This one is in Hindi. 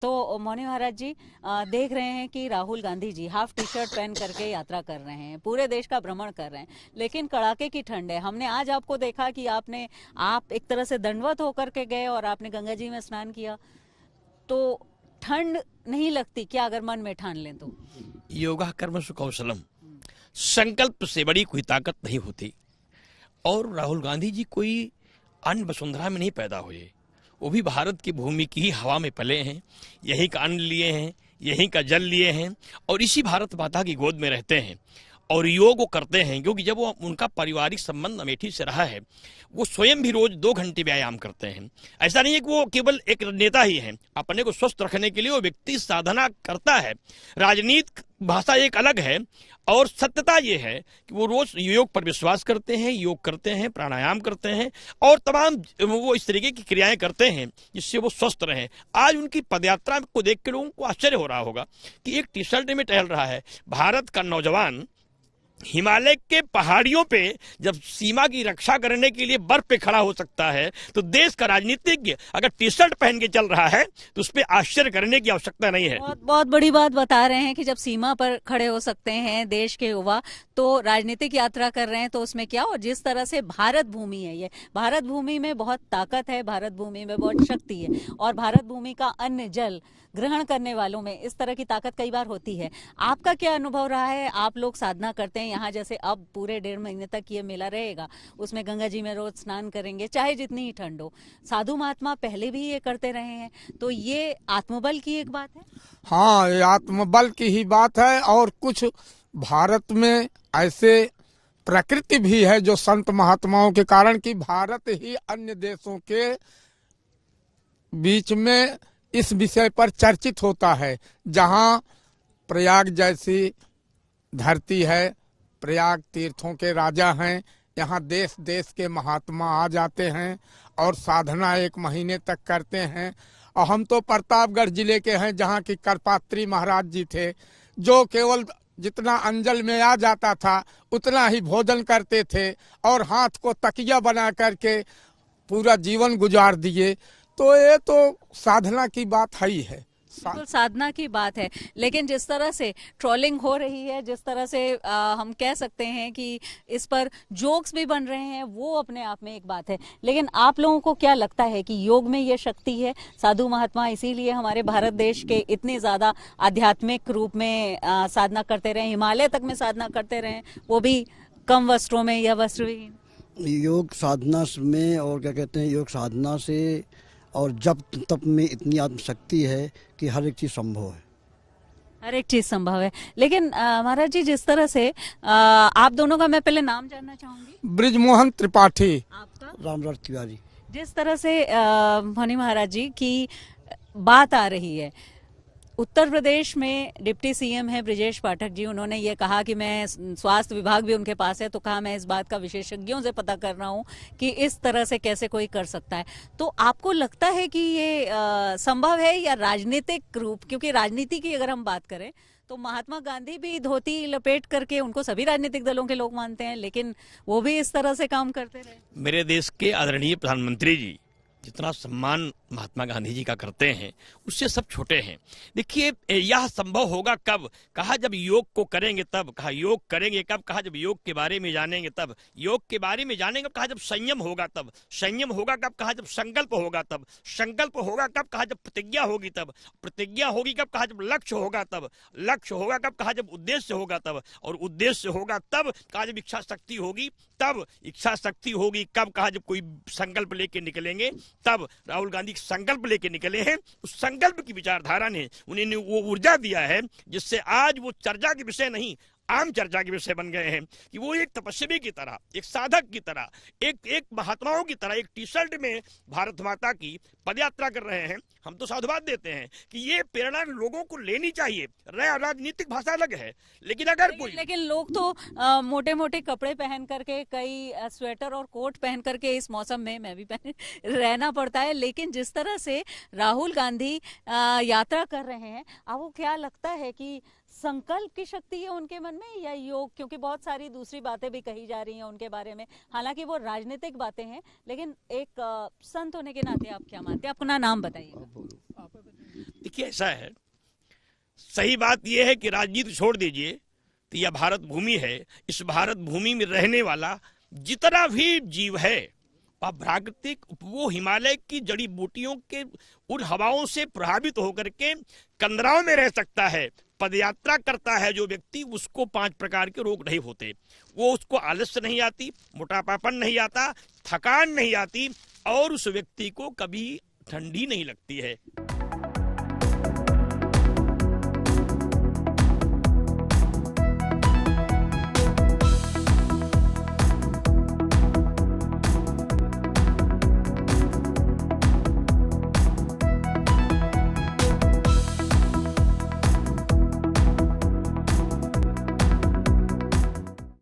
तो मोनी महाराज जी, देख रहे हैं कि Rahul Gandhi ji half T shirt पहन करके यात्रा कर रहे हैं, पूरे देश का भ्रमण कर रहे हैं, लेकिन कड़ाके की ठंड है। हमने आज आपको देखा कि आप एक तरह से दंडवत होकर के गए और आपने गंगा जी में स्नान किया। तो ठंड नहीं लगती क्या अगर मन में ठान लें तो? योगा कर्म सुकौशलम, संकल्प से बड़ी कोई ताकत नहीं होती। और राहुल गांधी जी कोई अन्न वसुंधरा में नहीं पैदा हुए, वो भी भारत की भूमि की ही हवा में पले हैं, यहीं का अन्न लिए हैं, यहीं का जल लिए हैं और इसी भारत माता की गोद में रहते हैं और योग वो करते हैं। क्योंकि जब वो उनका पारिवारिक संबंध अमेठी से रहा है, वो स्वयं भी रोज 2 घंटे व्यायाम करते हैं। ऐसा नहीं है कि वो केवल एक नेता ही हैं, अपने को स्वस्थ रखने के लिए वो व्यक्ति साधना करता है। राजनीतिक भाषा एक अलग है और सत्यता ये है कि वो रोज योग पर विश्वास करते हैं, योग करते हैं, प्राणायाम करते हैं और तमाम वो इस तरीके की क्रियाएं करते हैं जिससे वो स्वस्थ रहें। आज उनकी पदयात्रा को देख के लोगों को आश्चर्य हो रहा होगा कि एक टी शर्ट में टहल रहा है। भारत का नौजवान हिमालय के पहाड़ियों पे जब सीमा की रक्षा करने के लिए बर्फ पे खड़ा हो सकता है, तो देश का राजनीतिज्ञ अगर टी शर्ट पहन के चल रहा है तो उस पर आश्चर्य करने की आवश्यकता नहीं है। बहुत बहुत बड़ी बात बता रहे हैं कि जब सीमा पर खड़े हो सकते हैं देश के युवा, तो राजनीतिक यात्रा कर रहे हैं तो उसमें क्या। और जिस तरह से भारत भूमि है, ये भारत भूमि में बहुत ताकत है, भारत भूमि में बहुत शक्ति है और भारत भूमि का अन्न जल ग्रहण करने वालों में इस तरह की ताकत कई बार होती है। आपका क्या अनुभव रहा है? आप लोग साधना करते हैं यहाँ, जैसे अब पूरे 1.5 महीने तक ये मेला रहेगा, उसमें गंगा जी में रोज स्नान करेंगे चाहे जितनी ही ठंड हो। साधु महात्मा पहले भी ये करते रहे हैं, तो ये आत्मबल की एक बात है। हाँ, ये आत्मबल की ही बात है। और कुछ भारत में ऐसे प्रकृति भी है जो संत महात्माओं के कारण कि भारत ही अन्य देशों के बीच में इस विषय पर चर्चित होता है। जहाँ प्रयाग जैसी धरती है, प्रयाग तीर्थों के राजा हैं, यहाँ देश देश के महात्मा आ जाते हैं और साधना 1 महीने तक करते हैं। और हम तो प्रतापगढ़ जिले के हैं, जहाँ की करपात्री महाराज जी थे, जो केवल जितना अंजल में आ जाता था उतना ही भोजन करते थे और हाथ को तकिया बना करके पूरा जीवन गुजार दिए। तो ये तो साधना की बात है ही है। बिल्कुल साधना की बात है। लेकिन जिस तरह से ट्रोलिंग हो रही है, जिस तरह से हम कह सकते हैं कि इस पर जोक्स भी बन रहे हैं, वो अपने आप में एक बात है। लेकिन आप लोगों को क्या लगता है कि योग में ये शक्ति है? साधु महात्मा इसीलिए हमारे भारत देश के इतने ज्यादा आध्यात्मिक रूप में साधना करते रहे, हिमालय तक में साधना करते रहे, वो भी कम वस्त्रों में या वस्त्रविहीन। योग साधना में और क्या कहते हैं, योग साधना से और जब तप में इतनी आत्मशक्ति है कि हर एक चीज संभव है। हर एक चीज संभव है। लेकिन महाराज जी, जिस तरह से आप दोनों का मैं पहले नाम जानना चाहूंगी। ब्रिजमोहन त्रिपाठी। आपका? रामराज तिवारी। जिस तरह से मोनी महाराज जी की बात आ रही है, उत्तर प्रदेश में डिप्टी सीएम है ब्रिजेश पाठक जी, उन्होंने ये कहा कि मैं, स्वास्थ्य विभाग भी उनके पास है, तो कहा मैं इस बात का विशेषज्ञों से पता कर रहा हूँ कि इस तरह से कैसे कोई कर सकता है। तो आपको लगता है कि ये संभव है या राजनीतिक रूप? क्योंकि राजनीति की अगर हम बात करें तो महात्मा गांधी भी धोती लपेट करके, उनको सभी राजनीतिक दलों के लोग मानते हैं, लेकिन वो भी इस तरह से काम करते रहे। मेरे देश के आदरणीय प्रधानमंत्री जी जितना सम्मान महात्मा गांधी जी का करते हैं, उससे सब छोटे हैं। देखिए, यह संभव होगा कब? कहा जब योग को करेंगे तब। कहा योग करेंगे कब? कहा जब योग के बारे में जानेंगे तब। योग के बारे में जानेंगे कहा जब संयम होगा तब। संयम होगा कब? कहा जब संकल्प होगा तब। संकल्प होगा कब? कहा जब प्रतिज्ञा होगी तब। प्रतिज्ञा होगी कब? कहा जब लक्ष्य होगा तब। लक्ष्य होगा कब? कहा जब उद्देश्य होगा तब। और उद्देश्य होगा तब, कहा जब इच्छा शक्ति होगी तब। इच्छा शक्ति होगी कब? कहा जब कोई संकल्प लेके निकलेंगे तब। राहुल गांधी संकल्प लेके निकले हैं, उस संकल्प की विचारधारा ने उन्हें वो ऊर्जा दिया है जिससे आज वो चर्चा के विषय नहीं, आम चर्चा के विषय बन गए हैं। कि वो एक तपस्वी की तरह, एक साधक की तरह, एक महात्माओं की तरह एक टी शर्ट में भारत माता की पदयात्रा कर रहे हैं। हम तो साधुवाद देते हैं कि ये प्रेरणा लोगों को लेनी चाहिए। राजनीतिक भाषा अलग है, लेकिन अगर कोई, लेकिन लोग तो मोटे मोटे कपड़े पहन करके, कई स्वेटर और कोट पहन करके, इस मौसम में मैं भी पहन रहना पड़ता है। लेकिन जिस तरह से राहुल गांधी यात्रा कर रहे हैं, आपको क्या लगता है कि संकल्प की शक्ति है उनके मन में या योग? क्योंकि बहुत सारी दूसरी बातें भी कही जा रही हैं उनके बारे में, हालांकि वो राजनीतिक बातें हैं, लेकिन एक संत होने के नाते आप क्या मानते हैं? अपना नाम बताइए। देखिए ऐसा है, सही बात यह है कि राजनीति छोड़ दीजिए, तो यह भारत भूमि है। इस भारत भूमि में रहने वाला जितना भी जीव है वह प्राकृतिक, वो हिमालय की जड़ी बूटियों के उन हवाओं से प्रभावित होकर के कंदराओं में रह सकता है। पदयात्रा करता है जो व्यक्ति, उसको 5 प्रकार के रोग नहीं होते। वो उसको आलस्य नहीं आती, मोटापापन नहीं आता, थकान नहीं आती और उस व्यक्ति को कभी ठंडी नहीं लगती है।